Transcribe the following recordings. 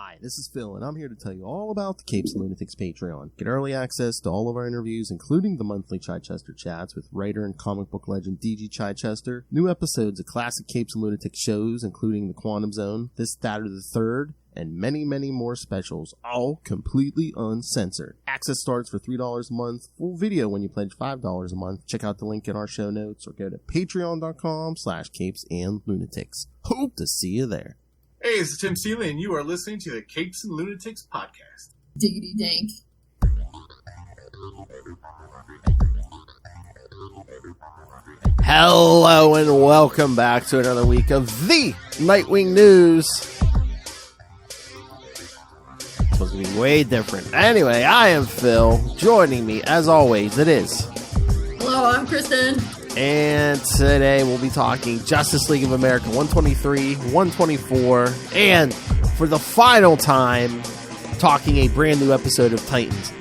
Hi, this is Phil, and I'm here to tell you all about the Capes and Lunatics Patreon. Get early access to all of our interviews, including the monthly Chichester chats with writer and comic book legend D.G. Chichester, new episodes of classic Capes and Lunatics shows, including The Quantum Zone, This, That, or the Third, and many, many more specials, all completely uncensored. Access starts for $3 a month, full video when you pledge $5 a month. Check out the link in our show notes or go to patreon.com/CapesandLunatics. Hope to see you there. Hey, this is Tim Seeley, and you are listening to the Capes and Lunatics podcast. Diggity dank. Hello and welcome back to another week of the Nightwing news. It's supposed to be way different. Anyway, I am Phil. Joining me, as always, it is. Hello, I'm Kristen. And today we'll be talking Justice League of America 123, 124, and for the final time, talking a brand new episode of Titans.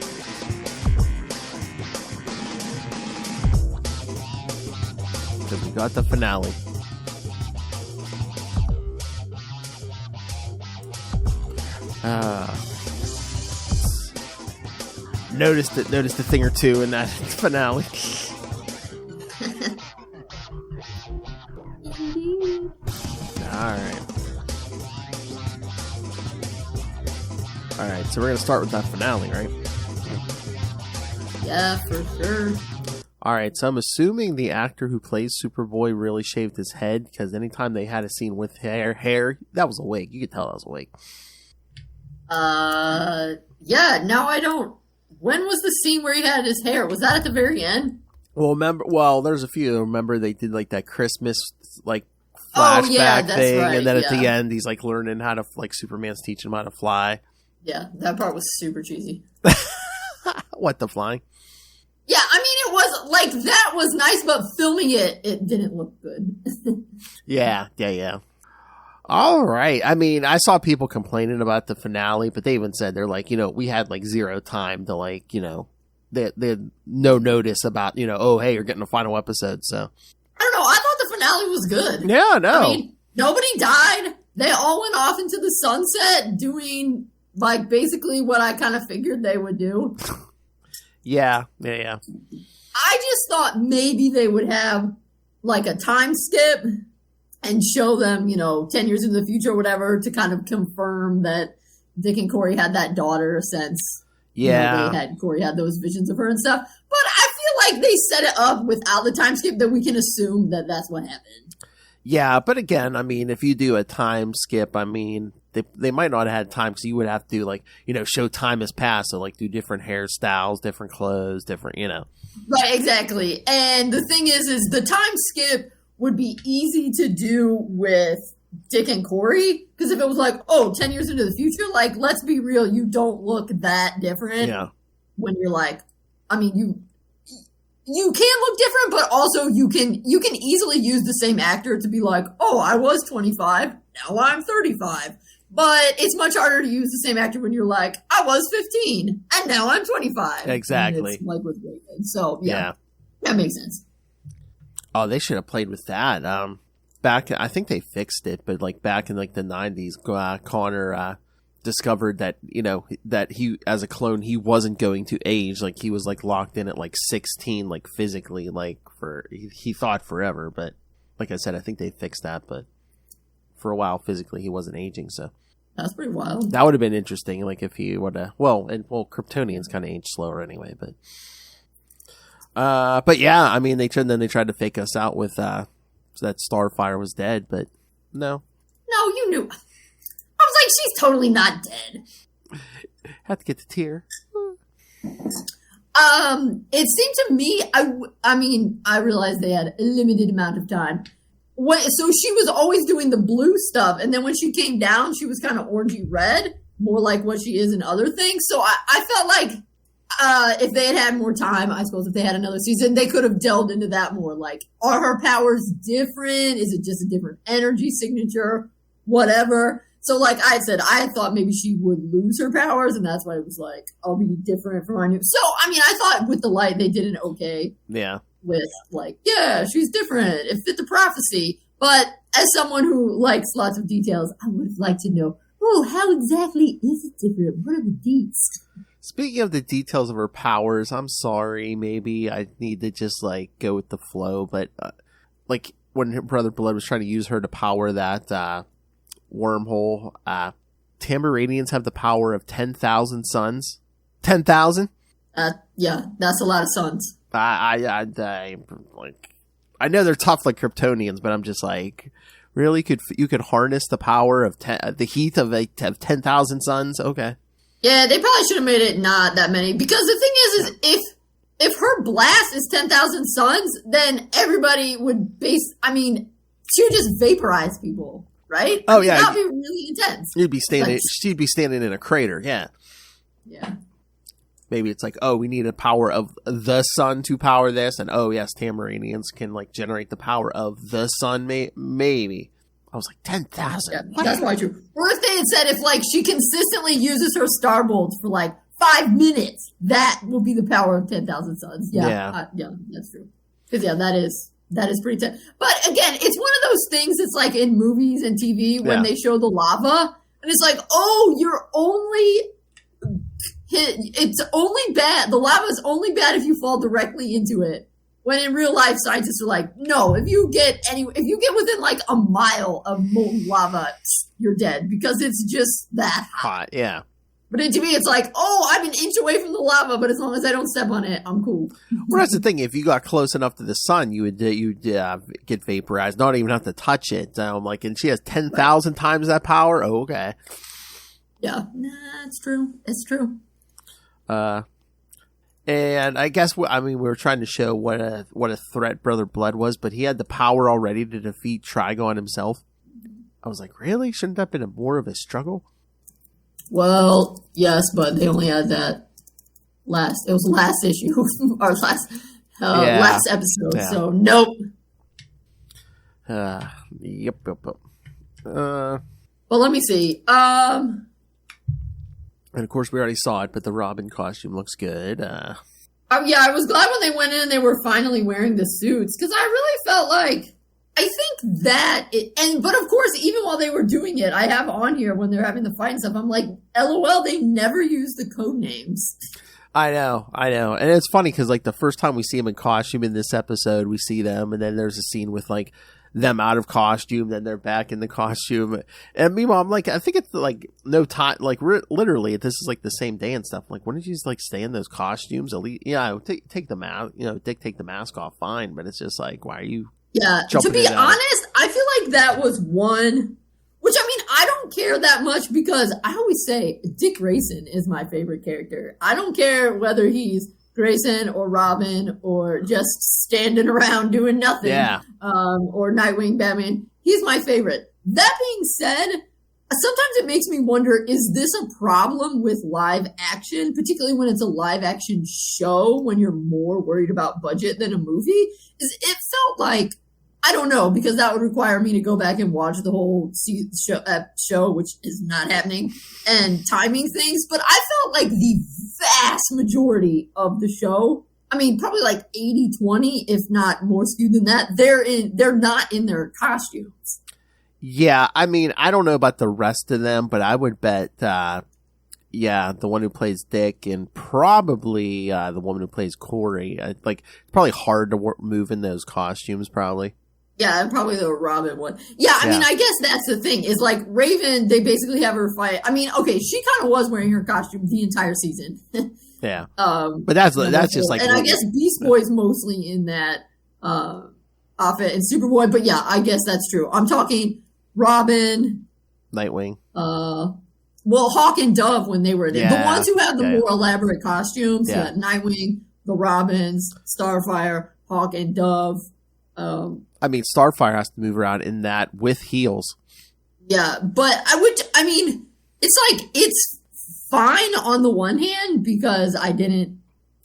Because we got the finale. Noticed a thing or two in that finale. Alright, so we're going to start with that finale, right? Yeah, for sure. Alright, so I'm assuming the actor who plays Superboy really shaved his head, because anytime they had a scene with hair, that was a wig. You could tell that was a wig. Yeah, no, I don't. When was the scene where he had his hair? Was that at the very end? Well, there's a few. Remember, they did, like, that Christmas, like, flashback thing, right, and then at the end, he's, like, learning how to, like, Superman's teaching him how to fly. Yeah, that part was super cheesy. What, the flying? Yeah, I mean, it was, like, that was nice, but filming it didn't look good. Yeah. All right. I mean, I saw people complaining about the finale, but they even said, they're like, we had, like, zero time to, like, they had no notice about, oh, hey, you're getting a final episode, so. I don't know. I thought the finale was good. Yeah, no. I mean, nobody died. They all went off into the sunset doing, like, basically what I kind of figured they would do. Yeah. I just thought maybe they would have, like, a time skip and show them, 10 years into the future or whatever to kind of confirm that Dick and Corey had that daughter since Corey had those visions of her and stuff. But I feel like they set it up without the time skip that we can assume that that's what happened. Yeah, but again, I mean, if you do a time skip, I mean, they might not have had time because you would have to, like, show time has passed. So, like, do different hairstyles, different clothes, different, Right, exactly. And the thing is the time skip would be easy to do with Dick and Corey. Because if it was like, 10 years into the future, like, let's be real, you don't look that different. Yeah. When you're like, I mean, you can look different, but also you can easily use the same actor to be like, I was 25, now I'm 35. But it's much harder to use the same actor when you're like, I was 15, and now I'm 25. Exactly. It's like with David. So, yeah, that makes sense. Oh, they should have played with that. Back, I think they fixed it, but, like, back in, like, the 90s, Connor discovered that, that he, as a clone, he wasn't going to age. Like, he was, like, locked in at, like, 16, like, physically, like, he thought forever. But, like I said, I think they fixed that, but for a while, physically, he wasn't aging, so. That's pretty wild. That would have been interesting, like, if he would have, Kryptonians kind of age slower anyway, but yeah, I mean, they tried to fake us out with, that Starfire was dead, but no. No, you knew. I was like, she's totally not dead. Had to get the tear. It seemed to me, I mean, I realized they had a limited amount of time. So she was always doing the blue stuff, and then when she came down, she was kind of orangey red, more like what she is in other things. So I felt like if they had more time, I suppose if they had another season, they could have delved into that more. Like, are her powers different? Is it just a different energy signature? Whatever. So, like I said, I thought maybe she would lose her powers, and that's why it was like, I'll be different from our new. So, I mean, I thought with the light, they did an okay. Yeah. With, like, yeah, she's different. It fit the prophecy. But as someone who likes lots of details, I would have liked to know, oh, how exactly is it different? What are the deets? Speaking of the details of her powers, I'm sorry, maybe I need to just, like, go with the flow, but, like, when her brother Blood was trying to use her to power that, wormhole, Tamaranians have the power of 10,000 suns. 10,000? Yeah, that's a lot of suns. I know they're tough like Kryptonians, but I'm just like, really? You could harness the power of the heat of 10,000 suns? Okay. Yeah, they probably should have made it not that many, because the thing is if her blast is 10,000 suns, then everybody would she would just vaporize people, right? Oh, yeah. That would be really intense. She'd be standing in a crater, yeah. Yeah. Maybe it's like, oh, we need a power of the sun to power this, and oh, yes, Tamaranians can, like, generate the power of the sun, maybe. I was like, 10,000? Yeah, that's probably true. Or if they had said if, like, she consistently uses her star bolts for, like, 5 minutes, that will be the power of 10,000 suns. Yeah, that's true. Because, yeah, that is pretty tense. But, again, it's one of those things that's, like, in movies and TV when they show the lava, and it's like, oh, you're only... It's only bad. The lava is only bad if you fall directly into it. When in real life, scientists are like, no, if you get within like a mile of molten lava, you're dead because it's just that hot. Yeah. But to me, it's like, oh, I'm an inch away from the lava, but as long as I don't step on it, I'm cool. Well, that's the thing. If you got close enough to the sun, you'd get vaporized. Not even have to touch it. And she has 10,000 times that power. Oh, okay. Yeah, it's true. It's true. And I guess we were trying to show what a threat Brother Blood was, but he had the power already to defeat Trigon himself. I was like, really? Shouldn't that have been more of a struggle? Well, yes, but they only had that it was last issue or last episode. Yeah. So nope. Yep. Well, let me see. And of course, we already saw it, but the Robin costume looks good. Yeah, I was glad when they went in and they were finally wearing the suits, because I really felt like, I think that, but of course, even while they were doing it, I have on here when they're having the fight and stuff, I'm like, LOL, they never use the code names. I know. And it's funny because, like, the first time we see them in costume in this episode, we see them, and then there's a scene with, like, them out of costume, then they're back in the costume. And meanwhile, I'm like, I think it's like no time, like literally, this is like the same day and stuff. Like, when did you just like stay in those costumes? At least, take the mask, Dick, take the mask off, fine. But it's just like, why are you? Yeah, to be honest, I feel like that was one. Which, I don't care that much because I always say Dick Grayson is my favorite character. I don't care whether he's Grayson or Robin or just standing around doing nothing. Yeah. Or Nightwing, Batman. He's my favorite. That being said, sometimes it makes me wonder, is this a problem with live action, particularly when it's a live action show, when you're more worried about budget than a movie? It felt like, I don't know, because that would require me to go back and watch the whole show, which is not happening, and timing things. But I felt like the vast majority of the show, probably like 80-20, if not more skewed than that, they're not in their costumes. Yeah, I don't know about the rest of them, but I would bet, the one who plays Dick and probably the woman who plays Corey. It's probably hard to move in those costumes, probably. Yeah, and probably the Robin one. Yeah, I guess that's the thing, is like Raven, they basically have her fight. Okay, she kind of was wearing her costume the entire season. Yeah. But that's just like... And I guess Beast Boy's mostly in that outfit, and Superboy, but yeah, I guess that's true. I'm talking Robin... Nightwing. Hawk and Dove when they were there. Yeah. The ones who had the more elaborate costumes, yeah. Nightwing, the Robins, Starfire, Hawk and Dove... Starfire has to move around in that with heels. Yeah, but it's fine on the one hand because I didn't,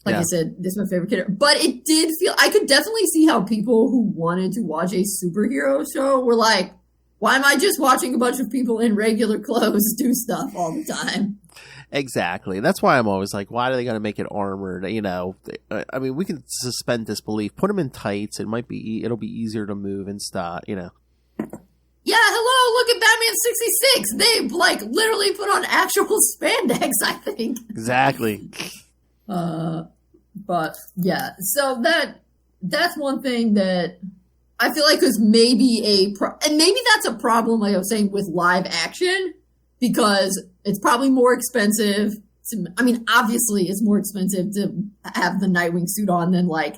I said, this is my favorite character. But it did feel, I could definitely see how people who wanted to watch a superhero show were like, why am I just watching a bunch of people in regular clothes do stuff all the time? Exactly. That's why I'm always like, why do they got to make it armored? We can suspend disbelief. Put them in tights. It'll be easier to move and stuff, Yeah, hello, look at Batman 66. They like literally put on actual spandex, I think. Exactly. But yeah, so that's one thing that I feel like is maybe and maybe that's a problem, like I was saying, with live action, because it's probably more expensive. Obviously it's more expensive to have the Nightwing suit on than like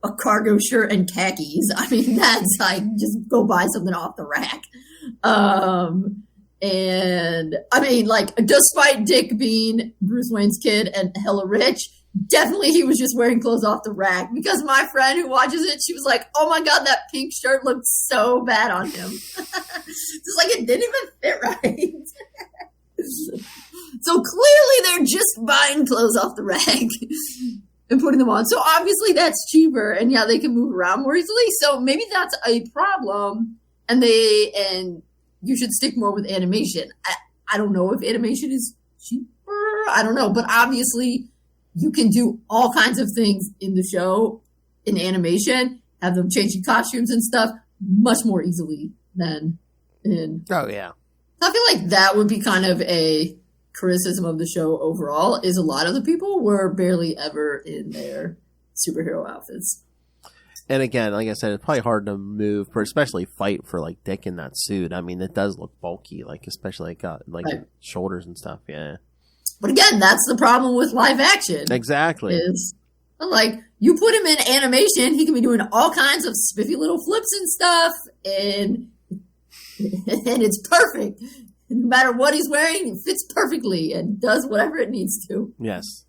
a cargo shirt and khakis. I mean, that's like, just go buy something off the rack. And I mean, like, despite Dick being Bruce Wayne's kid and hella rich, definitely he was just wearing clothes off the rack, because my friend who watches it, she was like, oh my God, that pink shirt looked so bad on him. Just like it didn't even fit right. So clearly they're just buying clothes off the rack and putting them on. So obviously that's cheaper, and yeah, they can move around more easily. So maybe that's a problem, and you should stick more with animation. I don't know if animation is cheaper. I don't know, but obviously you can do all kinds of things in the show in animation, have them changing costumes and stuff much more easily than in. Oh yeah. I feel like that would be kind of a criticism of the show overall, is a lot of the people were barely ever in their superhero outfits. And again, like I said, it's probably hard to move, especially fight for like Dick in that suit. I mean, it does look bulky, like especially like Right. shoulders and stuff. Yeah. But again, that's the problem with live action. Exactly. Is like, you put him in animation, he can be doing all kinds of spiffy little flips and stuff, and it's perfect. No matter what he's wearing, it fits perfectly and does whatever it needs to. Yes.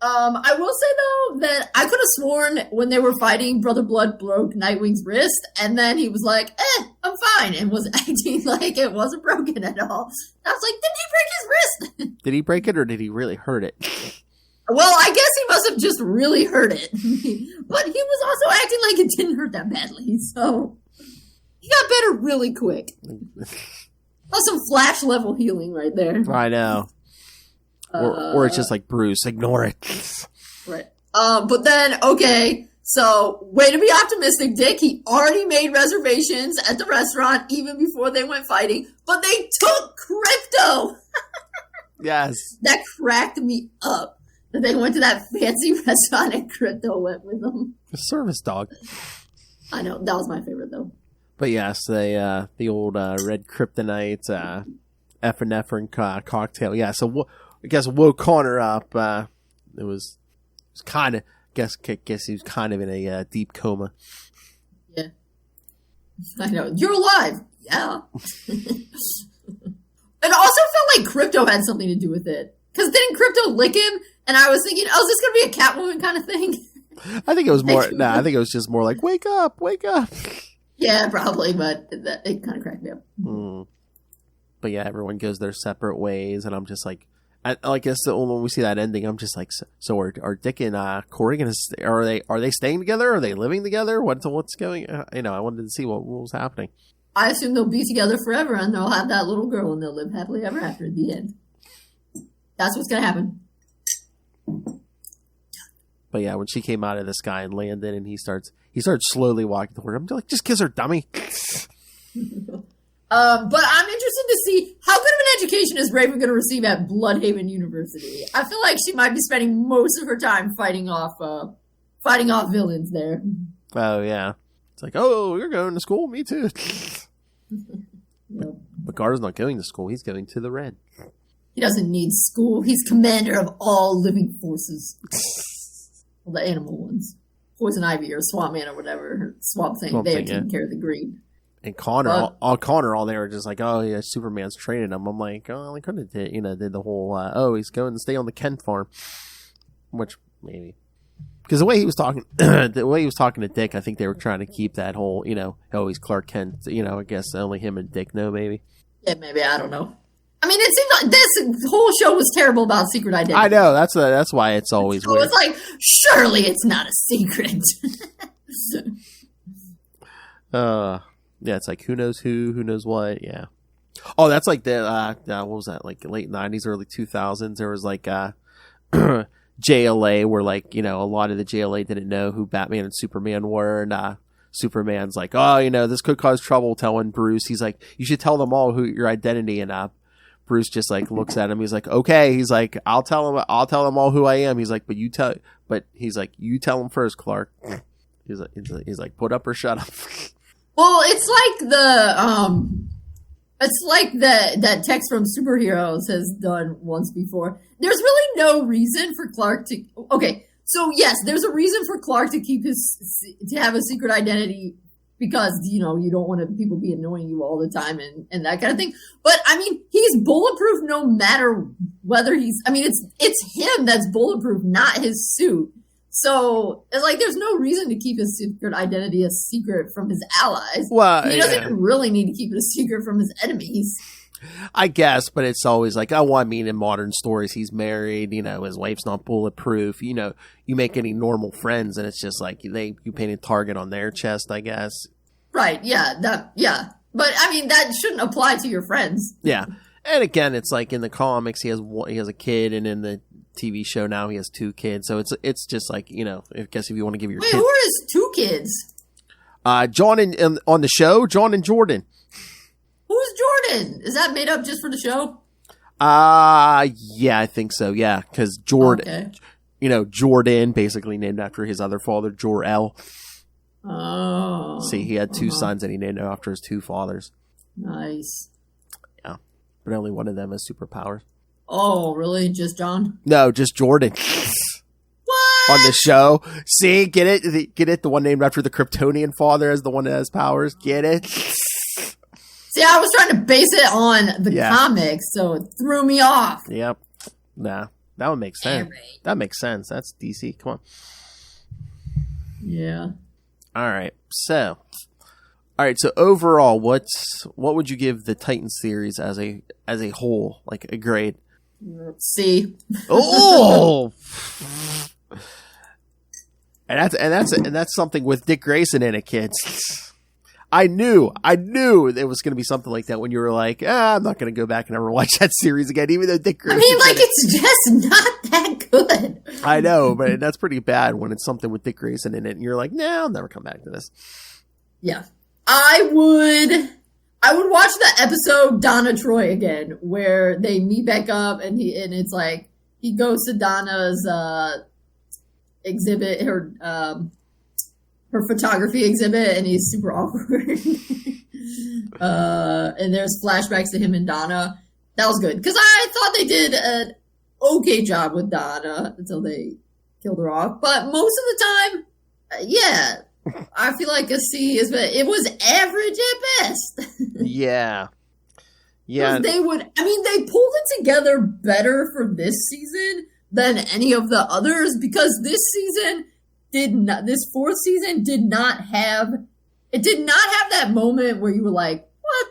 I will say though that I could have sworn when they were fighting, Brother Blood broke Nightwing's wrist, and then he was like, I'm fine, and was acting like it wasn't broken at all. I was like, didn't he break his wrist? Did he break it, or did he really hurt it? Well, I guess he must have just really hurt it. But he was also acting like it didn't hurt that badly, so he got better really quick. That's some Flash level healing right there. I know. Or it's just like, Bruce, ignore it. Right. But then, okay, so way to be optimistic, Dick. He already made reservations at the restaurant even before they went fighting, but they took Crypto. Yes. That cracked me up. That they went to that fancy restaurant and Crypto went with them. The service dog. I know, that was my favorite though. But yes, the old red kryptonite, epinephrine cocktail. Yeah, so I guess woke Connor up. It was kind of, guess he was kind of in a deep coma. Yeah. I know. You're alive. Yeah. It also felt like Crypto had something to do with it. Because didn't Crypto lick him? And I was thinking, oh, is this going to be a Catwoman kind of thing? I think it was more, I think it was just more like, wake up, wake up. Yeah, probably, but it kind of cracked me up. But yeah, everyone goes their separate ways, and I'm just like, I guess when we see that ending, I'm just like, so are Dick and Corey are they staying together? Are they living together? What's going? I wanted to see what was happening. I assume they'll be together forever, and they'll have that little girl, and they'll live happily ever after at the end. That's what's gonna happen. But yeah, when she came out of the sky and landed, and he starts slowly walking toward her, I'm like, just kiss her, dummy. But I'm interested to see how good of an education is Raven going to receive at Bloodhaven University. I feel like she might be spending most of her time fighting off villains there. Oh yeah, it's like, oh, you're going to school, me too. Yep. But Gar's not going to school; he's going to the Red. He doesn't need school. He's commander of all living forces. Well, the animal ones. Poison Ivy or Swamp Man or whatever. Swamp Thing. They are taking care of the green. And Connor, all they were just like, oh yeah, Superman's training him. I'm like, oh, they could have did the whole, he's going to stay on the Kent farm. Which, maybe. Because the way he was talking to Dick, I think they were trying to keep that whole, he's Clark Kent, I guess only him and Dick know, maybe. Yeah, maybe, I don't know. I mean, it seems like this whole show was terrible about secret identity. I know, that's why it's always so weird. It's like, surely it's not a secret. Yeah, it's like, who knows who knows what, yeah. Oh, that's like the, what was that, like late 90s, early 2000s, there was like, JLA, where like, a lot of the JLA didn't know who Batman and Superman were, and Superman's like, oh, this could cause trouble telling Bruce. He's like, you should tell them all who your identity. And Bruce just like looks at him. He's like, okay. He's like, I'll tell them all who I am. He's like, he's like, you tell them first, Clark. He's like, put up or shut up. Well, it's like that text from Superheroes has done once before. There's really no reason for Clark to. Okay, so yes, there's a reason for Clark to to have a secret identity because you don't want people be annoying you all the time and that kind of thing. But I mean, he's bulletproof no matter whether it's him that's bulletproof, not his suit. So it's like there's no reason to keep his secret identity a secret from his allies. Well, he doesn't really need to keep it a secret from his enemies. I guess, but it's always like, in modern stories, he's married, his wife's not bulletproof. You make any normal friends, and it's just like you paint a target on their chest, I guess. Right? Yeah. But I mean, that shouldn't apply to your friends. Yeah. And again, it's like in the comics, he has a kid, and in the TV show now he has 2 kids. So it's just like I guess if you want to give your who are his 2 kids? John and on the show, John and Jordan. Who's Jordan? Is that made up just for the show? Yeah, I think so. Yeah, because Jordan, okay. Jordan, basically named after his other father, Jor-El. Oh. See, he had 2 sons, and he named them after his 2 fathers. Nice. Yeah, but only one of them has superpowers. Oh, really? Just John? No, just Jordan. What? On the show. See, get it? The one named after the Kryptonian father as the one that has powers. Get it? See, I was trying to base it on the comics, so it threw me off. Yep. Nah, that would make sense. Right. That makes sense. That's DC. Come on. Yeah. All right. So overall, what would you give the Titans series as a whole, like a grade? C. Oh. and that's something with Dick Grayson in it, kids. I knew it was going to be something like that when you were like, I'm not going to go back and ever watch that series again, even though Dick Grayson. It's just not that good. I know, but that's pretty bad when it's something with Dick Grayson in it, and you're like, I'll never come back to this. Yeah, I would watch the episode Donna Troy again, where they meet back up, and it's like he goes to Donna's exhibit, her photography exhibit, and he's super awkward. And there's flashbacks to him and Donna. That was good because I thought they did an okay job with Donna until they killed her off. But most of the time, I feel like a C is, but it was average at best. Yeah. They pulled it together better for this season than any of the others because this fourth season did not have that moment where you were like, what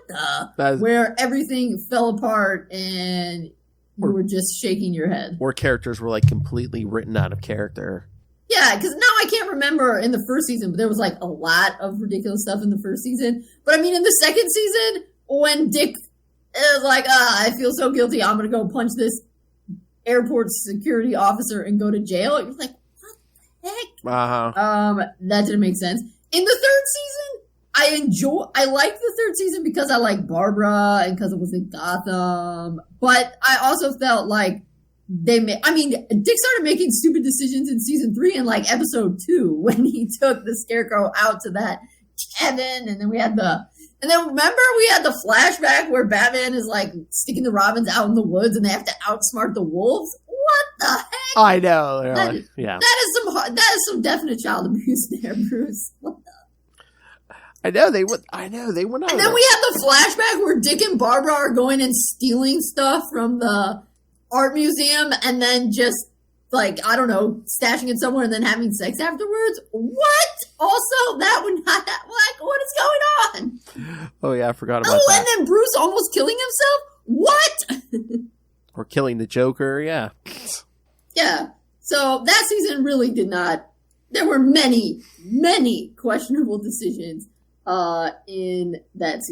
the? Where everything fell apart and you were just shaking your head. Or characters were like completely written out of character. Yeah, because now I can't remember in the first season, but there was like a lot of ridiculous stuff in the first season. But I mean, in the second season, when Dick is like, I feel so guilty, I'm going to go punch this airport security officer and go to jail. You're like, what the heck? Uh-huh. That didn't make sense. In the third season, I liked the third season because I like Barbara and because it was in Gotham. But I also felt like Dick started making stupid decisions in season 3 and like episode 2 when he took the Scarecrow out to that cabin, and then remember we had the flashback where Batman is like sticking the Robins out in the woods and they have to outsmart the wolves. What the heck? I know. That is some definite child abuse there, Bruce. What the? I know they went on. And then we had the flashback where Dick and Barbara are going and stealing stuff from the art museum and then just like, I don't know, stashing it somewhere and then having sex afterwards. What? Also, that would not what is going on? Oh yeah, I forgot about that. And then Bruce almost killing himself? What? Or killing the Joker, yeah. Yeah. So that season really did not. There were many, many questionable decisions in that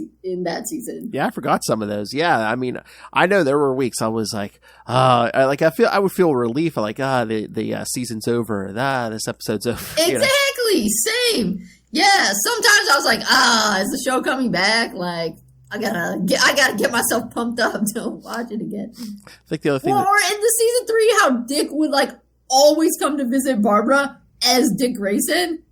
season. Yeah, I forgot some of those. Yeah, I mean, I know there were weeks I was like, I would feel relief, like the season's over, this episode's over. Exactly, same. Yeah, sometimes I was like, is the show coming back? Like, I gotta get myself pumped up to watch it again. I think the other thing, or in the season 3, how Dick would like always come to visit Barbara as Dick Grayson,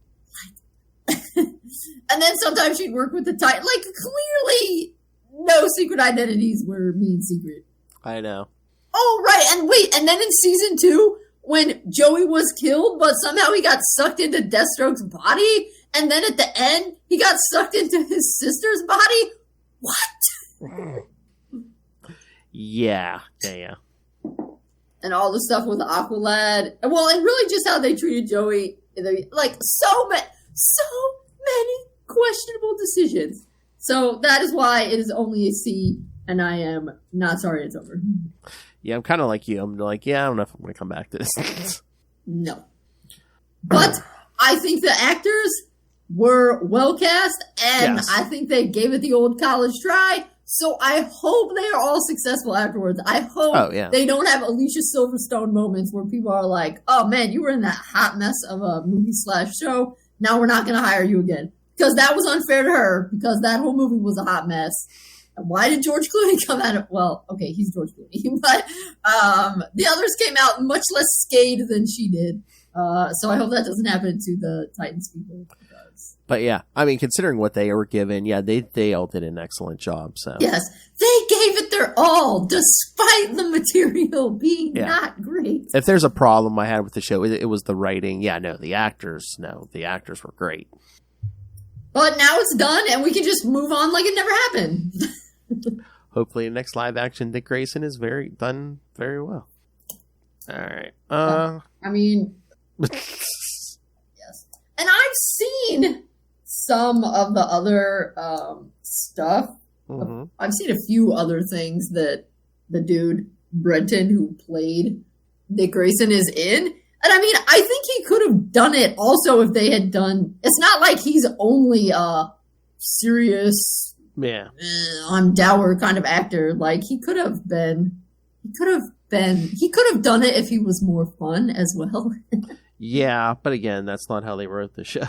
and then sometimes she'd work with the Titan. Like, clearly, no secret identities were being secret. I know. Oh, right, and wait, and then in season 2, when Joey was killed, but somehow he got sucked into Deathstroke's body. And then at the end, he got sucked into his sister's body? What? Yeah. And all the stuff with Aqualad. Well, and really just how they treated Joey. Like, so many questionable decisions. So that is why it is only a C, and I am not sorry it's over. Yeah, I'm kind of like you. I'm like, I don't know if I'm going to come back to this. No. But I think the actors were well cast, and yes. I think they gave it the old college try. So I hope they are all successful afterwards. I hope they don't have Alicia Silverstone moments where people are like, oh man, you were in that hot mess of a movie/show. Now we're not going to hire you again. Because that was unfair to her, because that whole movie was a hot mess. And why did George Clooney come out of, well, okay, he's George Clooney, but the others came out much less scathed than she did. So I hope that doesn't happen to the Titans people. But yeah, I mean, considering what they were given, they all did an excellent job. So yes, they gave it their all, despite the material being not great. If there's a problem I had with the show, it was the writing. The actors were great. But now it's done, and we can just move on like it never happened. Hopefully, the next live action Dick Grayson is done very well. All right. I mean, yes, and I've seen some of the other stuff. Mm-hmm. I've seen a few other things that the dude Brenton who played Dick Grayson is in. And I mean, I think he could have done it also if they had done. It's not like he's only a serious, I'm dour kind of actor. Like he could have done it if he was more fun as well. Yeah, but again, that's not how they wrote the show.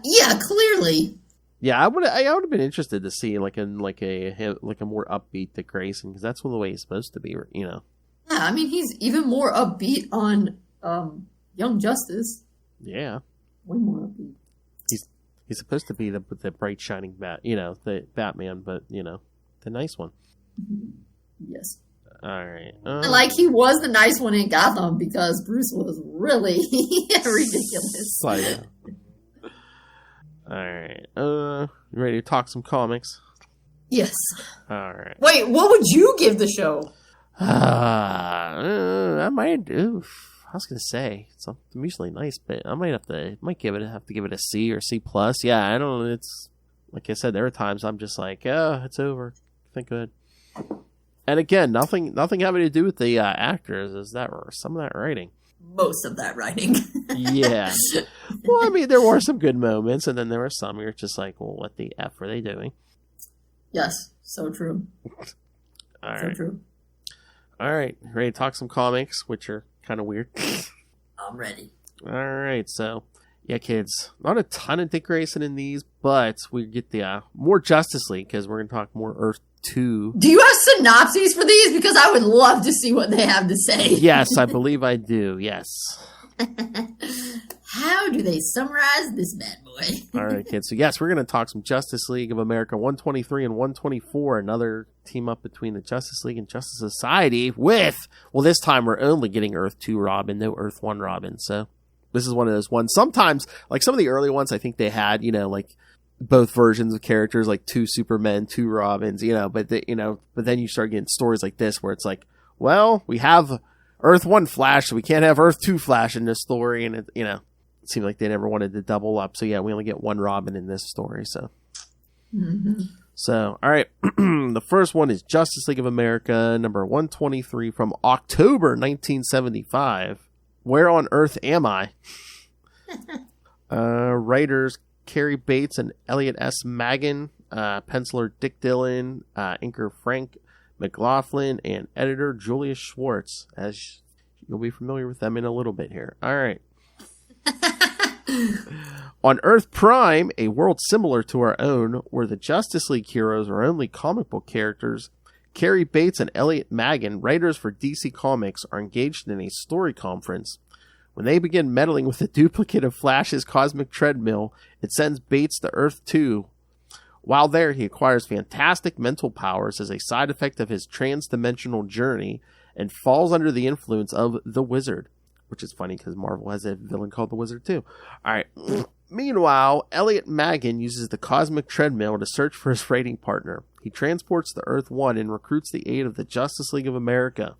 Yeah, clearly. Yeah, I would have been interested to see like a more upbeat Dick Grayson, because that's the way he's supposed to be, Yeah, I mean he's even more upbeat on Young Justice. Yeah, way more upbeat. He's supposed to be the bright shining the Batman, but the nice one. Yes. All right. Like he was the nice one in Gotham because Bruce was really ridiculous. All right. You ready to talk some comics? Yes. All right. Wait, what would you give the show? I might do. I was gonna say I'm usually nice, but I might have to give it a C or C plus. Yeah, I don't know. It's like I said, there are times I'm just like, it's over. Thank good. And again, nothing having to do with the actors. Is that or some of that writing? Most of that writing. Yeah. Well, I mean, there were some good moments, and then there were some you're just like, well, what the F are they doing? Yes, so true. All so right. True. All right, ready to talk some comics, which are kind of weird. I'm ready. All right, so yeah, kids, not a ton of Dick Grayson in these, but we get the more Justice League because we're going to talk more Earth 2. Do you have synopses for these? Because I would love to see what they have to say. Yes, I believe I do. Yes. How do they summarize this bad boy? All right, kids. So yes, we're going to talk some Justice League of America 123 and 124, another team up between the Justice League and Justice Society with, well, this time we're only getting Earth 2 Robin, no Earth 1 Robin. So this is one of those ones. Sometimes, like some of the early ones, I think they had, like both versions of characters, like 2 Supermen, 2 Robins, but then you start getting stories like this where it's like, well, we have Earth 1 Flash, so we can't have Earth 2 Flash in this story, and it seemed like they never wanted to double up. So yeah, we only get 1 Robin in this story. So, So all right, the first one is Justice League of America number 123 from October 1975. Where on Earth am I? Writers Carrie Bates and Elliot S. Maggin, penciler Dick Dillon, inker Frank McLaughlin, and editor Julius Schwartz. As you'll be familiar with them in a little bit here. All right. On Earth Prime, a world similar to our own, where the Justice League heroes are only comic book characters, Carrie Bates and Elliot Maggin, writers for DC Comics, are engaged in a story conference. When they begin meddling with a duplicate of Flash's cosmic treadmill, it sends Bates to Earth 2. While there, he acquires fantastic mental powers as a side effect of his trans-dimensional journey and falls under the influence of the Wizard. Which is funny because Marvel has a villain called the Wizard too. Alright. Meanwhile, Elliot Maggin uses the cosmic treadmill to search for his writing partner. He transports to Earth 1 and recruits the aid of the Justice League of America.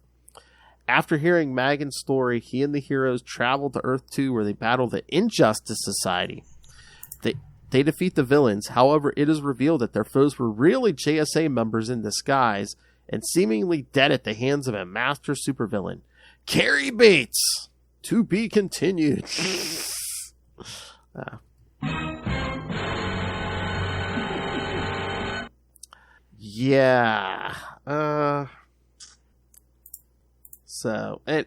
After hearing Maggin's story, he and the heroes travel to Earth 2 where they battle the Injustice Society. They defeat the villains. However, it is revealed that their foes were really JSA members in disguise and seemingly dead at the hands of a master supervillain. Carrie Bates! To be continued. Yeah. So, let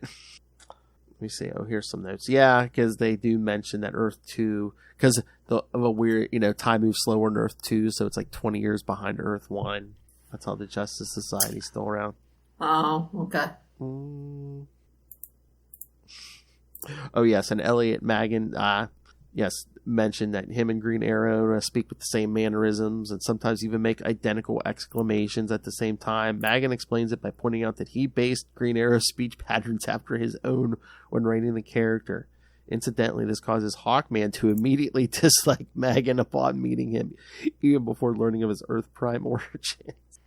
me see. Oh, here's some notes. Yeah, because they do mention that Earth 2, because of a weird, time moves slower in Earth 2, so it's like 20 years behind Earth 1. That's how the Justice Society's still around. Oh, okay. Oh, yes, and Elliot Maggin, mentioned that him and Green Arrow speak with the same mannerisms and sometimes even make identical exclamations at the same time. Maggin explains it by pointing out that he based Green Arrow's speech patterns after his own when writing the character. Incidentally, this causes Hawkman to immediately dislike Maggin upon meeting him, even before learning of his Earth Prime origins.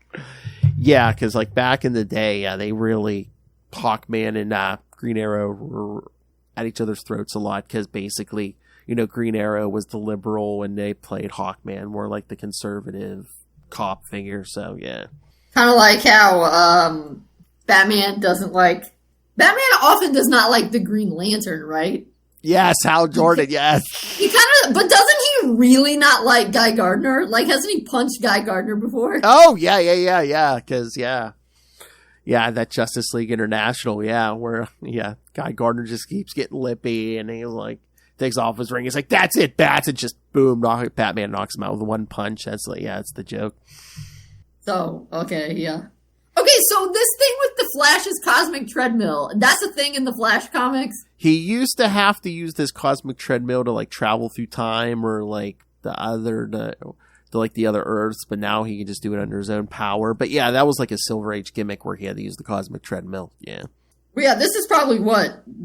Yeah, because back in the day, they really, Hawkman and Green Arrow were at each other's throats a lot because basically, Green Arrow was the liberal and they played Hawkman more like the conservative cop figure. So, yeah. Kind of like how Batman often does not like the Green Lantern, right? Yes, Hal Jordan, yes. But doesn't he really not like Guy Gardner? Hasn't he punched Guy Gardner before? Oh, yeah. Because, yeah, that Justice League International, where, Guy Gardner just keeps getting lippy, and he, takes off his ring. He's like, that's it, bats, and just, boom, Batman knocks him out with one punch. That's, it's the joke. So, okay, yeah. Okay, so this thing with the Flash's cosmic treadmill, that's a thing in the Flash comics? He used to have to use this cosmic treadmill to, travel through time, or, the other Earths, but now he can just do it under his own power. But yeah, that was a Silver Age gimmick where he had to use the cosmic treadmill. Yeah. Well, yeah, this is probably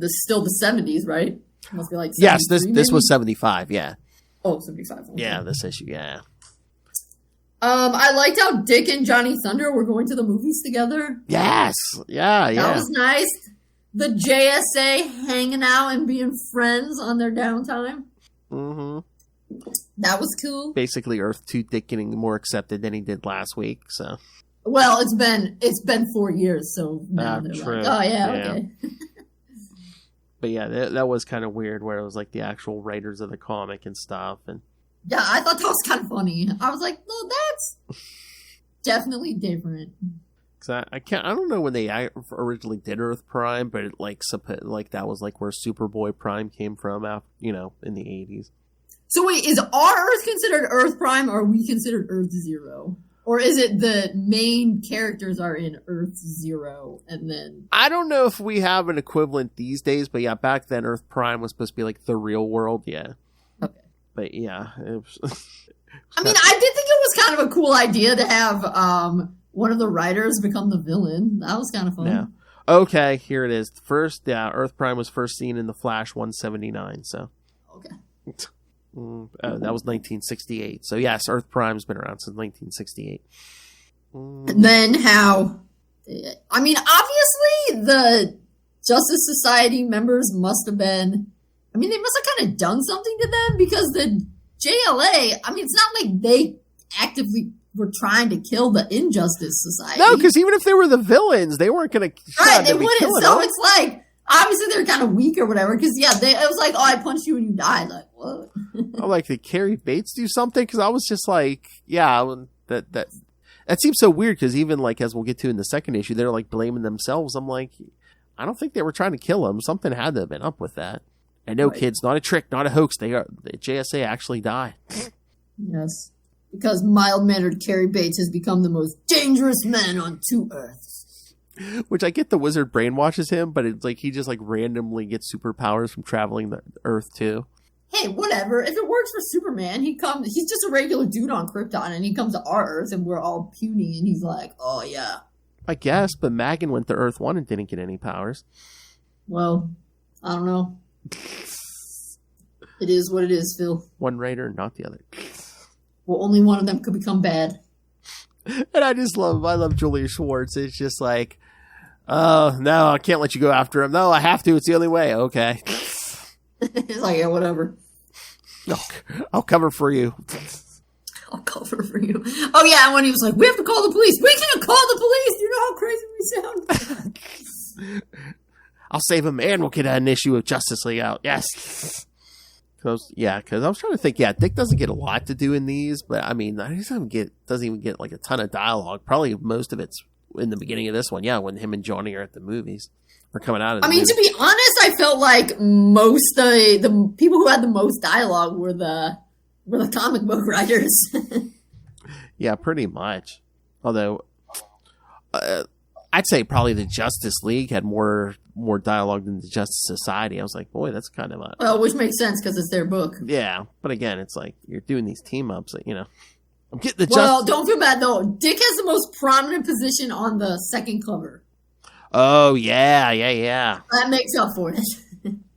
still the 70s, right? Must be 73, yes, this was 75, yeah. Oh, 75. Okay. Yeah, this issue, yeah. I liked how Dick and Johnny Thunder were going to the movies together. Yes. Yeah. That was nice. The JSA hanging out and being friends on their downtime. Mm-hmm. That was cool. Basically, Earth 2 Dick getting more accepted than he did last week, so. Well, it's been 4 years, so now they're true. like, oh, yeah, okay. But yeah, that was kind of weird where it was the actual writers of the comic and stuff. And yeah, I thought that was kind of funny. I was like, no, that's definitely different. Cause I don't know when they originally did Earth Prime, but it that was where Superboy Prime came from, in the 80s. So wait, is our Earth considered Earth Prime, or are we considered Earth Zero? Or is it the main characters are in Earth Zero, and then... I don't know if we have an equivalent these days, but yeah, back then Earth Prime was supposed to be the real world, yeah. Okay. But yeah, it was... I mean, I did think it was kind of a cool idea to have one of the writers become the villain. That was kind of fun. Yeah. Okay, here it is. First, Earth Prime was first seen in the Flash 179, so... Okay. That was 1968. So yes, Earth Prime's been around since 1968. And then I mean, obviously the Justice Society members must have been, they must have kind of done something to them, because the JLA, it's not like they actively were trying to kill the Injustice Society. No, because even if they were the villains, they weren't going to. Right, they wouldn't. So it's obviously they're kind of weak or whatever, because it was like, oh, I punched you and you died. Like, what? Did Carrie Bates do something? Because I was just that seems so weird, because even as we'll get to in the second issue, they're blaming themselves. I'm like, I don't think they were trying to kill him. Something had to have been up with that. And no, Right. kids, not a trick, not a hoax. The JSA actually died. Yes. Because mild-mannered Carrie Bates has become the most dangerous man on 2 Earths. Which I get the wizard brainwashes him, but it's like he just like randomly gets superpowers from traveling the Earth too. Hey, whatever. If it works for Superman, he's just a regular dude on Krypton, and he comes to our Earth, and we're all puny, and he's like, oh, yeah. I guess, but Megan went to Earth 1 and didn't get any powers. Well, I don't know. It is what it is, Phil. One writer, not the other. Well, only one of them could become bad. And I love Julia Schwartz. It's just like, oh, no, I can't let you go after him. No, I have to. It's the only way. Okay. It's like, yeah, whatever. I'll cover for you. I'll cover for you. Oh, yeah, and when he was like, we have to call the police. We can't call the police. Do you know how crazy we sound? I'll save him and we'll get an issue of Justice League out. Yes. Because I was trying to think, Dick doesn't get a lot to do in these, but I mean, he doesn't even get like a ton of dialogue. Probably most of it's in the beginning of this one. Yeah, when him and Johnny are at the movies. Or coming out of the movie. To be honest, I felt like most the people who had the most dialogue were the comic book writers. Yeah, pretty much. Although, I'd say probably the Justice League had more dialogue than the Justice Society. I was like, boy, that's kind of a... Well, which makes sense because it's their book. Yeah, but again, it's like you're doing these team-ups, I'm getting the Well, don't feel bad, though. Dick has the most prominent position on the second cover. Oh, yeah. That makes up for it.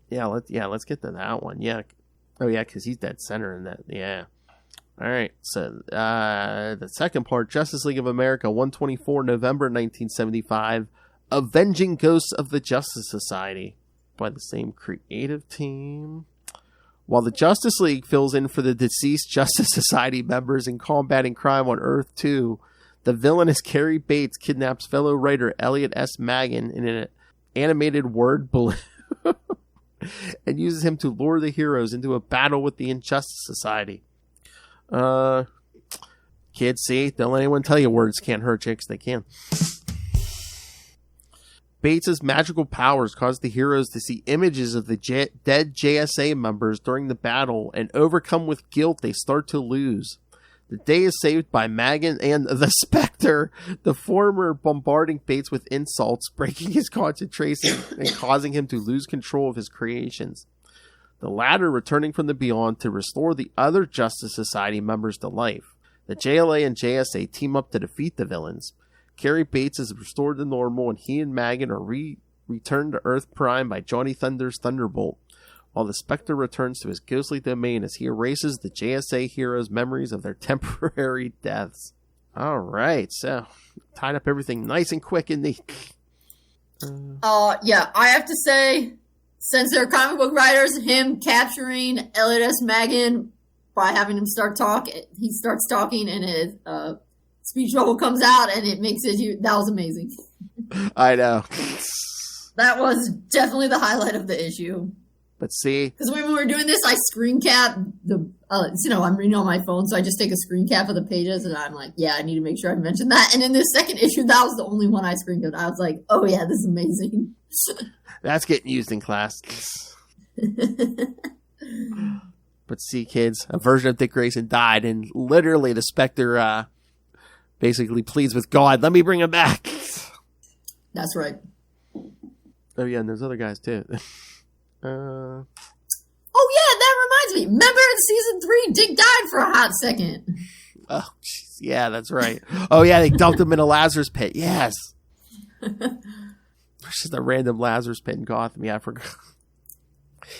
Let's get to that one. Yeah. Oh, yeah, because he's dead center in that. Yeah. All right. So, the second part, Justice League of America, 124, November 1975, Avenging Ghosts of the Justice Society, by the same creative team. While the Justice League fills in for the deceased Justice Society members in combating crime on Earth 2, the villainous Carrie Bates kidnaps fellow writer Elliot S. Maggin in an animated word balloon and uses him to lure the heroes into a battle with the Injustice Society. Kids, see, don't let anyone tell you words can't hurt chicks. They can. Bates' magical powers cause the heroes to see images of the dead JSA members during the battle, and overcome with guilt, they start to lose. The day is saved by Maggin and the Spectre, the former bombarding Bates with insults, breaking his concentration and causing him to lose control of his creations. The latter returning from the beyond to restore the other Justice Society members to life. The JLA and JSA team up to defeat the villains. Carrie Bates is restored to normal, and he and Maggin are returned to Earth Prime by Johnny Thunder's Thunderbolt, while the Spectre returns to his ghostly domain as he erases the JSA heroes' memories of their temporary deaths. All right, so tied up everything nice and quick and neat. Yeah, I have to say, since they're comic book writers, him capturing Elliot S. Maggin by having him start he starts talking, and his speech bubble comes out, and it makes it. That was amazing. I know. That was definitely the highlight of the issue. But see, because when we were doing this, I screen cap the. I'm reading on my phone, so I just take a screen cap of the pages, and I'm like, yeah, I need to make sure I mention that. And in this second issue, that was the only one I screen capped. I was like, oh yeah, this is amazing. That's getting used in class. But see, kids, a version of Dick Grayson died, and literally the Spectre basically pleads with God, let me bring him back. That's right. Oh yeah, and there's other guys too. Oh yeah, that reminds me. Remember in season 3, Dick died for a hot second. Oh, geez. Yeah, that's right. Oh yeah, they dumped him in a Lazarus pit. Yes. It's just a random Lazarus pit in Gotham. Yeah, I forgot.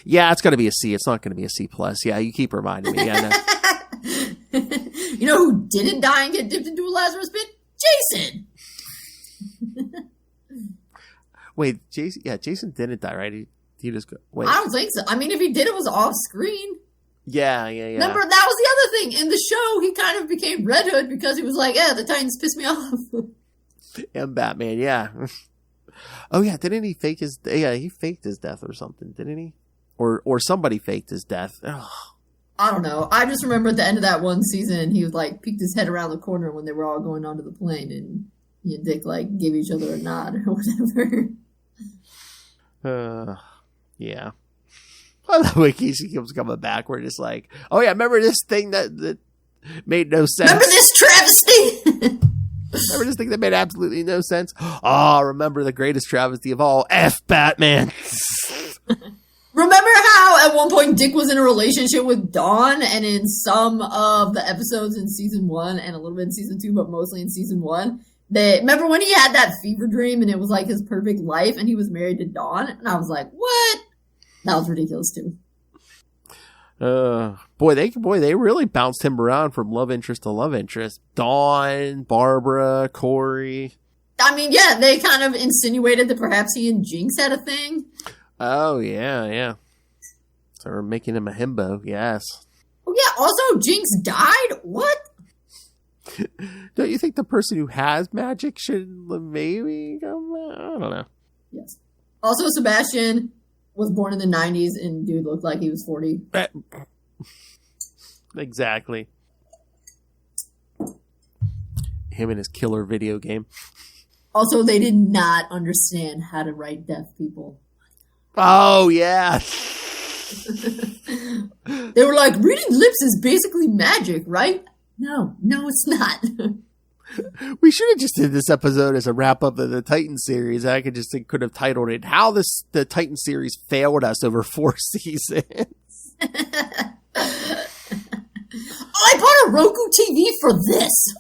Yeah, it's going to be a C. It's not going to be a C+. Yeah, you keep reminding me. Yeah, no. You know who didn't die and get dipped into a Lazarus pit? Jason. Wait, Jason? Yeah, Jason didn't die, right? He just go. Wait. I don't think so. I mean, if he did, it was off screen. Yeah. Remember, that was the other thing. In the show, he kind of became Red Hood because he was like, yeah, the Titans pissed me off. And Batman, yeah. Oh, yeah, didn't he fake his... Yeah, he faked his death or something, didn't he? Or somebody faked his death. Ugh. I don't know. I just remember at the end of that one season, he was like, peeked his head around the corner when they were all going onto the plane, and he and Dick, like, gave each other a nod or whatever. Yeah. I love when Casey keeps coming back. We're just like, oh yeah, remember this thing that made no sense? Remember this travesty? Remember this thing that made absolutely no sense? Oh, remember the greatest travesty of all, F Batman. Remember how at one point Dick was in a relationship with Dawn, and in some of the episodes in season 1 and a little bit in season 2, but mostly in season 1, remember when he had that fever dream and it was like his perfect life and he was married to Dawn? And I was like, what? That was ridiculous too. Boy, they really bounced him around from love interest to love interest. Dawn, Barbara, Corey. I mean, yeah, they kind of insinuated that perhaps he and Jinx had a thing. Oh, yeah. So we're making him a himbo, yes. Oh, yeah, also Jinx died? What? Don't you think the person who has magic should maybe come out? I don't know. Yes. Also, Sebastian was born in the 90s and dude looked like he was 40. Exactly. Him and his killer video game. Also, they did not understand how to write deaf people. Oh, yeah. They were like, reading lips is basically magic, right? No, it's not. We should have just did this episode as a wrap up of the Titan series. I could have titled it "How the Titan series Failed Us Over 4 Seasons." I bought a Roku TV for this.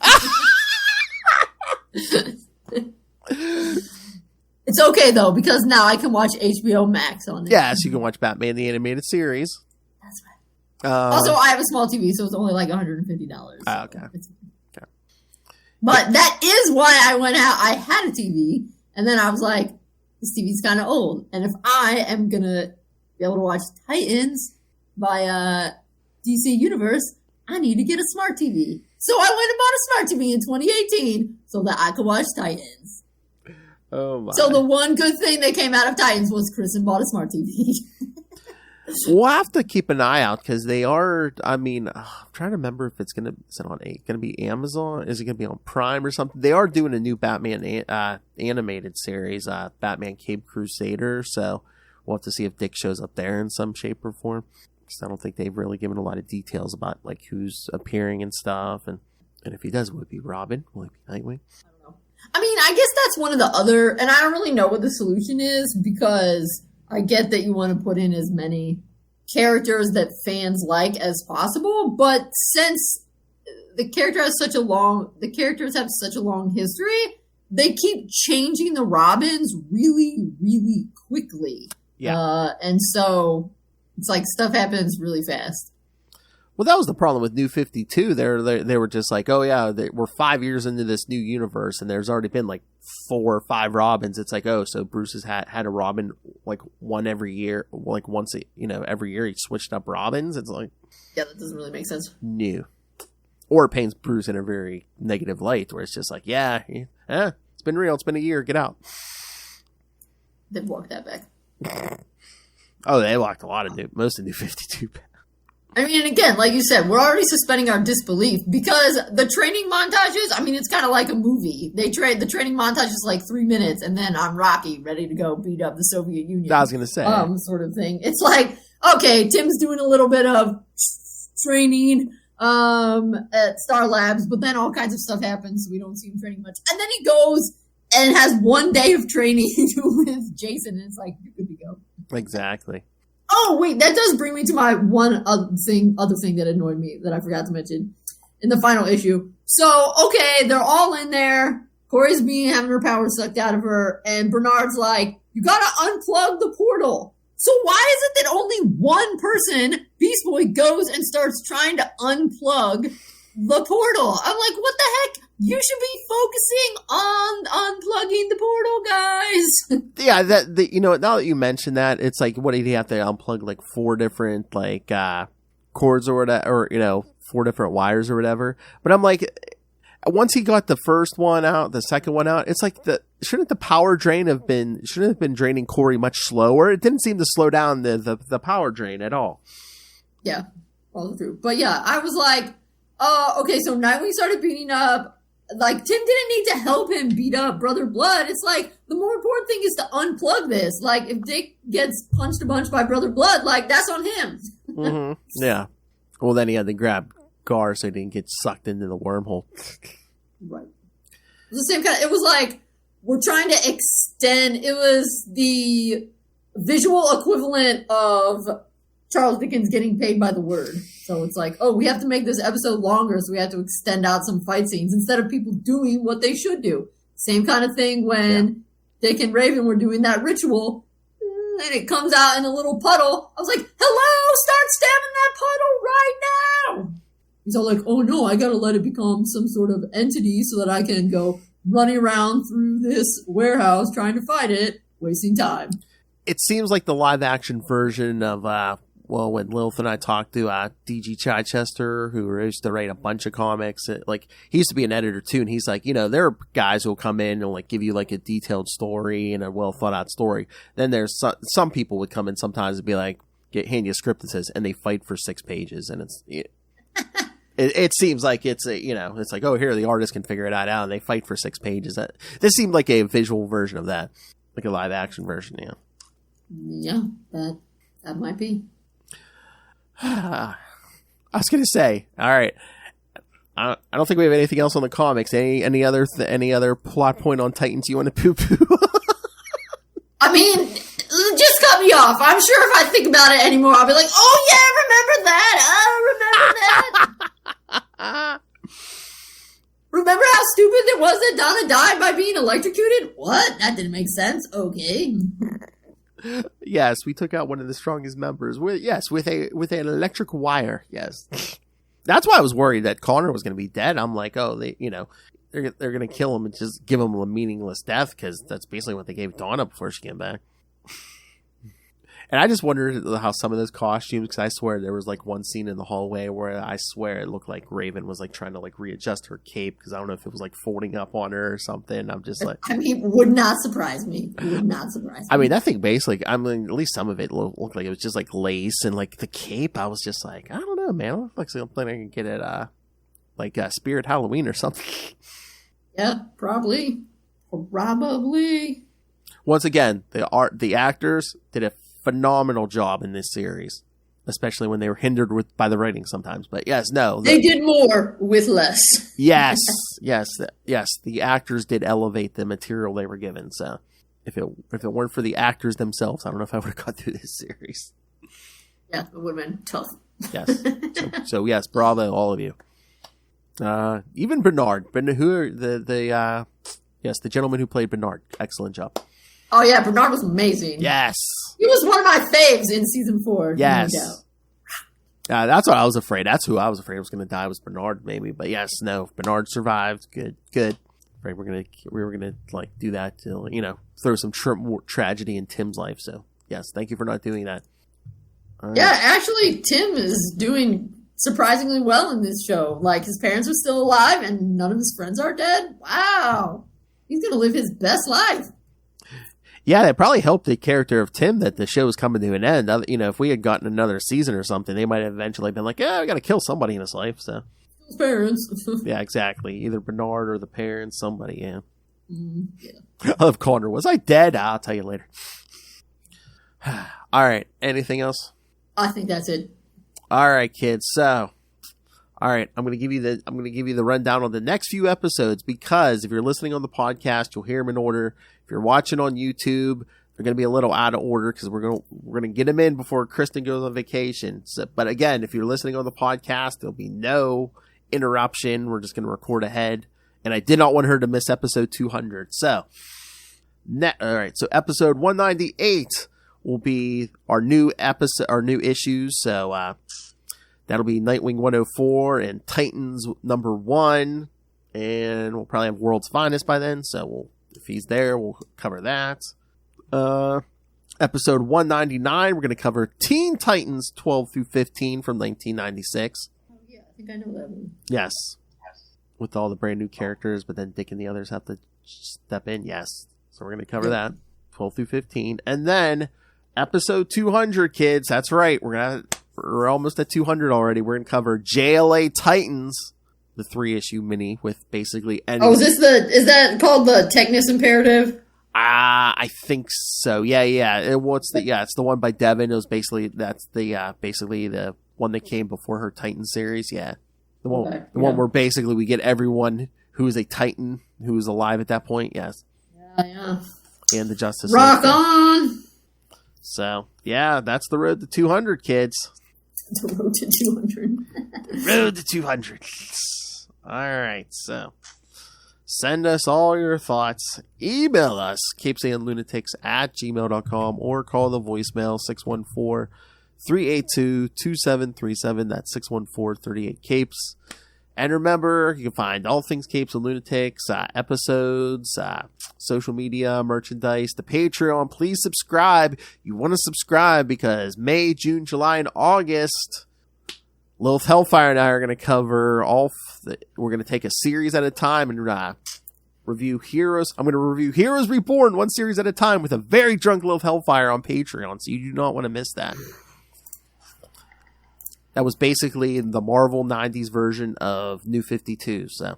It's okay though, because now I can watch HBO Max on it. Yes, you can watch Batman the Animated Series. That's right. Also, I have a small TV, so it's only like $150. Okay. Okay. But that is why I went out. I had a TV, and then I was like, this TV's kind of old. And if I am going to be able to watch Titans by DC Universe, I need to get a smart TV. So I went and bought a smart TV in 2018 so that I could watch Titans. Oh my. So the one good thing that came out of Titans was Kristen bought a smart TV. We'll have to keep an eye out because they are. I mean, I'm trying to remember if it's going to be Amazon? Is it going to be on Prime or something? They are doing a new Batman animated series, Batman Cape Crusader. So we'll have to see if Dick shows up there in some shape or form. Because I don't think they've really given a lot of details about like who's appearing and stuff, and if he does, will it be Robin? Will it be Nightwing? I mean, I guess that's one of the other, and I don't really know what the solution is because I get that you want to put in as many characters that fans like as possible, but since the characters have such a long history, they keep changing the Robins really, really quickly. Yeah. And so it's like stuff happens really fast. Well, that was the problem with New 52. They were just like, oh yeah, we're 5 years into this new universe, and there's already been like 4 or 5 Robins. It's like, oh, so Bruce has had a Robin like one every year, like once every year he switched up Robins. It's like, yeah, that doesn't really make sense. New, or it paints Bruce in a very negative light, where it's just like, yeah, it's been real. It's been a year. Get out. They've walked that back. Oh, they walked a lot of most of New 52 back. I mean, and again, like you said, we're already suspending our disbelief because the training montages, I mean, it's kind of like a movie. The training montage is like 3 minutes, and then I'm Rocky, ready to go beat up the Soviet Union. I was going to say. Sort of thing. It's like, okay, Tim's doing a little bit of training at Star Labs, but then all kinds of stuff happens, so we don't see him training much. And then he goes and has 1 day of training with Jason, and it's like, you're good to go. Exactly. Oh, wait, that does bring me to my one other thing that annoyed me that I forgot to mention in the final issue. So, okay, they're all in there. Corey's having her power sucked out of her, and Bernard's like, you gotta unplug the portal. So why is it that only one person, Beast Boy, goes and starts trying to unplug the portal? I'm like, what the heck? You should be focusing on unplugging the portal, guys. Yeah, now that you mention that, it's like, what did he have to unplug? Like 4 different cords or whatever, or 4 different wires or whatever. But I'm like, once he got the first one out, the second one out, it's like shouldn't the power drain have been draining Corey much slower? It didn't seem to slow down the power drain at all. Yeah, all through. But yeah, I was like, okay, so Nightwing started beating up like, Tim didn't need to help him beat up Brother Blood. It's like, the more important thing is to unplug this. Like, if Dick gets punched a bunch by Brother Blood, like, that's on him. Mm-hmm. Yeah. Well, then he had to grab Gar so he didn't get sucked into the wormhole. Right. It was the same kind of, it was like, we're trying to extend, it was the visual equivalent of Charles Dickens getting paid by the word. So it's like, oh, we have to make this episode longer, so we have to extend out some fight scenes instead of people doing what they should do. Same kind of thing when Dick and Raven were doing that ritual, and it comes out in a little puddle. I was like, hello, start stabbing that puddle right now! He's all like, oh no, I gotta let it become some sort of entity so that I can go running around through this warehouse trying to fight it, wasting time. It seems like the live action version of, when Lilith and I talked to D.G. Chichester, who used to write a bunch of comics, like, he used to be an editor too, and he's like, there are guys who will come in and like give you like a detailed story and a well thought out story. Then there's some people would come in sometimes and be like, hand you a script that says, and they fight for 6 pages, and it seems like it's it's like, oh, here the artist can figure it out, and they fight for 6 pages. This seemed like a visual version of that, like a live action version. Yeah, that might be. I was gonna say, all right. I don't think we have anything else on the comics. Any other plot point on Titans you want to poo-poo? I mean, just cut me off. I'm sure if I think about it anymore, I'll be like, oh yeah, remember that? Remember how stupid it was that Donna died by being electrocuted? What? That didn't make sense. Okay. Yes, we took out one of the strongest members. With an electric wire. Yes, that's why I was worried that Connor was going to be dead. I'm like, oh, they're going to kill him and just give him a meaningless death, because that's basically what they gave Donna before she came back. And I just wondered how some of those costumes, because I swear there was like one scene in the hallway where I swear it looked like Raven was like trying to like readjust her cape, because I don't know if it was like folding up on her or something. I'm just like, I mean, would not surprise me. Would not surprise me. I mean, that thing basically, I mean, at least some of it looked like it was just like lace, and like the cape, I was just like, I don't know, man. It looked like something I can get at Spirit Halloween or something. Yeah, probably. Once again, the actors did a phenomenal job in this series, especially when they were hindered by the writing sometimes. But yes, they did more with less. Yes. The actors did elevate the material they were given. So if it weren't for the actors themselves, I don't know if I would have got through this series. Yeah, it would have been tough. Yes. So yes, bravo, all of you. Even Bernard, the gentleman who played Bernard, excellent job. Oh yeah, Bernard was amazing. Yes. He was one of my faves in season 4. Yes. That's what I was afraid. That's who I was afraid was going to die, was Bernard, maybe. But yes, no, Bernard survived. Good. Right, we were gonna like do that to throw some tragedy in Tim's life. So yes, thank you for not doing that. Right. Yeah, actually, Tim is doing surprisingly well in this show. Like, his parents are still alive, and none of his friends are dead. Wow, he's gonna live his best life. Yeah, it probably helped the character of Tim that the show was coming to an end. If we had gotten another season or something, they might have eventually been like, yeah, we got to kill somebody in his life. So his parents. Yeah, exactly. Either Bernard or the parents, somebody, yeah. Yeah. I love Connor. Was I dead? I'll tell you later. All right. Anything else? I think that's it. All right, kids. So, all right, I'm going to give you the rundown on the next few episodes, because if you're listening on the podcast, you'll hear them in order. If you're watching on YouTube, they're going to be a little out of order, because we're going to get them in before Kristen goes on vacation. So, but again, if you're listening on the podcast, there'll be no interruption. We're just going to record ahead, and I did not want her to miss episode 200. So, all right. So episode 198 will be our new issues. So that'll be Nightwing 104 and Titans #1, and we'll probably have World's Finest by then. So if he's there, we'll cover that. Episode 199, we're going to cover Teen Titans 12 through 15 from 1996. Oh, yeah, I think I know that one. Yes. With all the brand new characters, but then Dick and the others have to step in. Yes. So we're going to cover that, 12 through 15. And then episode 200, kids. That's right. We're almost at 200 already. We're going to cover JLA Titans the 3-issue mini with basically any. Oh, is that called the Technus Imperative? I think so. Yeah. It's the one by Devin. It was basically the one that came before her Titan series. Yeah, the one where basically we get everyone who is a Titan who is alive at that point. Yes. Yeah. And the Justice Rock League. on. So yeah, that's the road to 200, kids. The road to 200. Road to 200. All right, so. Send us all your thoughts. Email us, CapesandLunatics@gmail.com, or call the voicemail 614-382-2737. That's 614-38-CAPES. And remember, you can find all things Capes and Lunatics, episodes, social media, merchandise, the Patreon. Please subscribe. You want to subscribe because May, June, July, and August, Lilith Hellfire and I are going to cover we're going to take a series at a time and review Heroes. I'm going to review Heroes Reborn one series at a time with a very drunk Lilith Hellfire on Patreon, so you do not want to miss that. That was basically the Marvel 90s version of New 52, so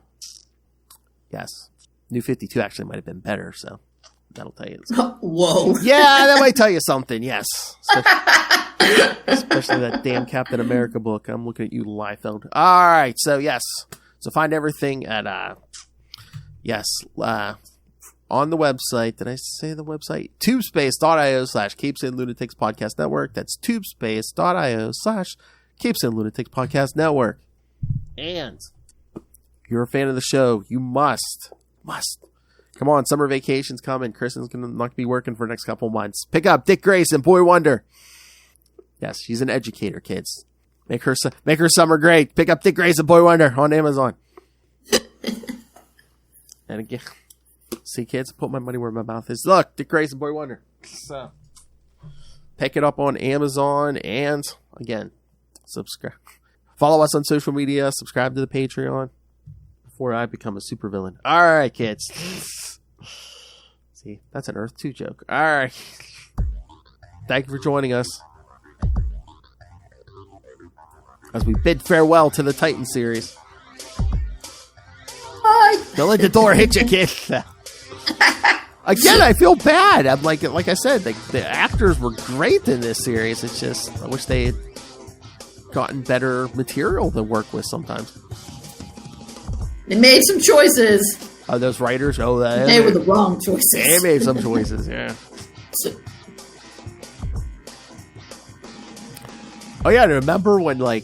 yes. New 52 actually might have been better, so that'll tell you. Whoa. Yeah, that might tell you something, yes. Especially that damn Captain America book. I'm looking at you, Liefeld. All right, so yes. So find everything at, on the website. Did I say the website? tubespace.io/CapesandLunatics Podcast Network. That's tubespace.io/CapesandLunatics Podcast Network. And if you're a fan of the show, you must. Come on, summer vacation's coming. Kristen's going to not be working for the next couple months. Pick up Dick Grayson, Boy Wonder. Yes, she's an educator, kids. Make her summer great. Pick up Dick Grayson, Boy Wonder on Amazon. And again, see, kids, put my money where my mouth is. Look, Dick Grayson, Boy Wonder. So, pick it up on Amazon, and again, subscribe. Follow us on social media. Subscribe to the Patreon before I become a supervillain. All right, kids. See, that's an Earth 2 joke. All right. Thank you for joining us as we bid farewell to the Titan series. Bye. Don't let the door hit you, kid. Again, I feel bad. I'm like I said, the actors were great in this series. It's just, I wish they had gotten better material to work with sometimes. They made some choices. Those writers, they were the wrong choices. They made some choices, yeah. Oh yeah, remember when they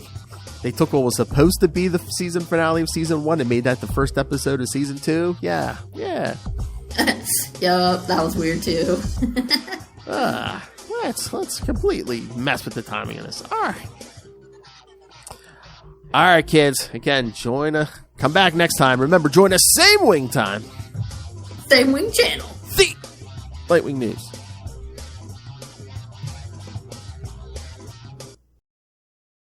took what was supposed to be the season finale of season 1 and made that the first episode of season 2? Yeah. Yup, that was weird too. Let's completely mess with the timing of this. All right, kids. Again, come back next time. Remember, join us same wing time. Same wing channel. The Nightwing News.